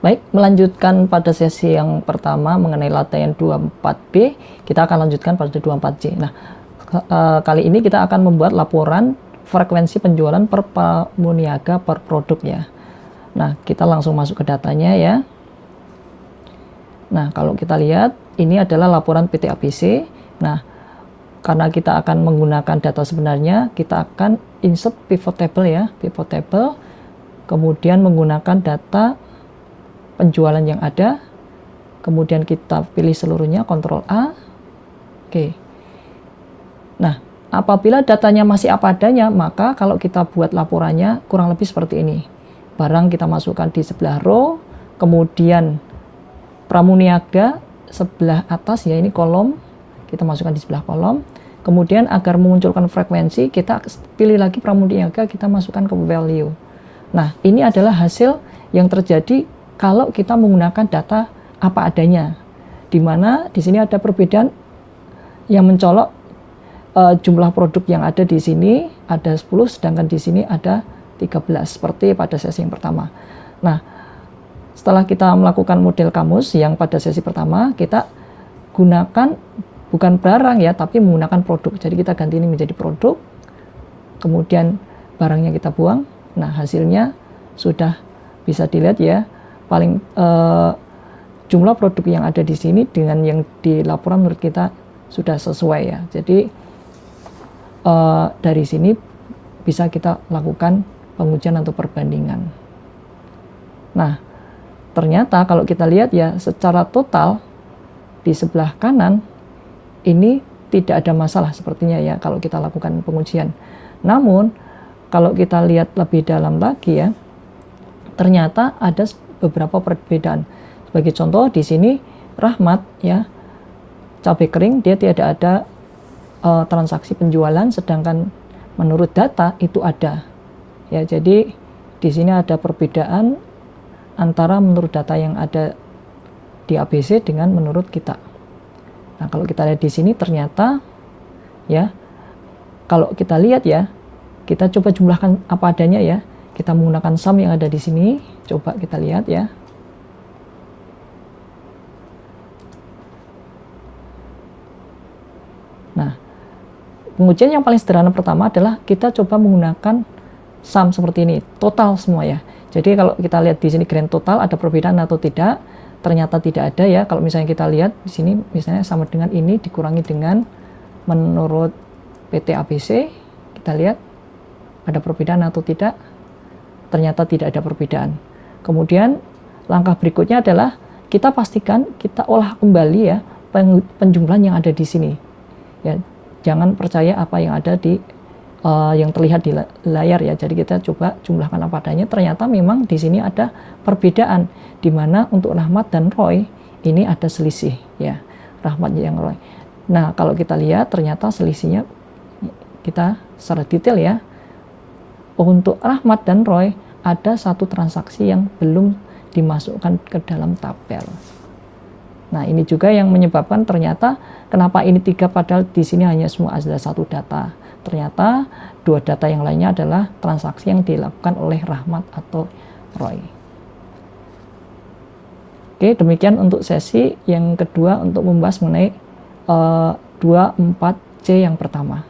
Baik, melanjutkan pada sesi yang pertama mengenai latihan 24B, kita akan lanjutkan pada 24C. Nah, kali ini kita akan membuat laporan frekuensi penjualan per pramuniaga per produk ya. Nah, kita langsung masuk ke datanya ya. Nah, kalau kita lihat, ini adalah laporan PT ABC. Nah, karena kita akan menggunakan data sebenarnya, kita akan insert pivot table ya, pivot table, kemudian menggunakan data penjualan yang ada, kemudian kita pilih seluruhnya, Ctrl A. Oke. Nah, apabila datanya masih apa adanya, maka kalau kita buat laporannya kurang lebih seperti ini. Barang kita masukkan di sebelah row, kemudian pramuniaga sebelah atas ya, ini kolom, kita masukkan di sebelah kolom. Kemudian agar memunculkan frekuensi, kita pilih lagi pramuniaga, kita masukkan ke value. Nah, ini adalah hasil yang terjadi kalau kita menggunakan data apa adanya, di mana di sini ada perbedaan yang mencolok jumlah produk yang ada di sini ada 10, sedangkan di sini ada 13, seperti pada sesi yang pertama. Nah, setelah kita melakukan model kamus yang pada sesi pertama, kita gunakan bukan barang ya, tapi menggunakan produk. Jadi kita ganti ini menjadi produk, kemudian barangnya kita buang. Nah, hasilnya sudah bisa dilihat ya. Paling jumlah produk yang ada di sini dengan yang di laporan menurut kita sudah sesuai ya. Jadi dari sini bisa kita lakukan pengujian atau perbandingan. Nah, ternyata kalau kita lihat ya, secara total di sebelah kanan ini tidak ada masalah sepertinya ya kalau kita lakukan pengujian. Namun kalau kita lihat lebih dalam lagi ya, ternyata ada beberapa perbedaan. Sebagai contoh di sini Rahmat ya, cabai kering dia tidak ada transaksi penjualan, sedangkan menurut data itu ada. Ya, jadi di sini ada perbedaan antara menurut data yang ada di ABC dengan menurut kita. Nah, kalau kita lihat di sini ternyata ya, kalau kita lihat ya, kita coba jumlahkan apa adanya ya. Kita menggunakan sum yang ada di sini. Coba kita lihat ya. Nah, pengujian yang paling sederhana pertama adalah kita coba menggunakan sum seperti ini, total semua ya. Jadi kalau kita lihat di sini grand total ada perbedaan atau tidak, ternyata tidak ada ya. Kalau misalnya kita lihat di sini misalnya sama dengan ini dikurangi dengan menurut PT ABC, kita lihat ada perbedaan atau tidak. Ternyata tidak ada perbedaan. Kemudian langkah berikutnya adalah kita pastikan kita olah kembali ya penjumlahan yang ada di sini. Ya, jangan percaya apa yang ada di yang terlihat di layar ya. Jadi kita coba jumlahkan apa adanya. Ternyata memang di sini ada perbedaan, di mana untuk Rahmat dan Roy ini ada selisih ya, Rahmat yang Roy. Nah, kalau kita lihat ternyata selisihnya kita secara detail ya. Untuk Rahmat dan Roy ada satu transaksi yang belum dimasukkan ke dalam tabel. Nah, ini juga yang menyebabkan ternyata kenapa ini 3 padahal di sini hanya semua ada satu data. Ternyata 2 data yang lainnya adalah transaksi yang dilakukan oleh Rahmat atau Roy. Oke, demikian untuk sesi yang kedua untuk membahas mengenai 24C yang pertama.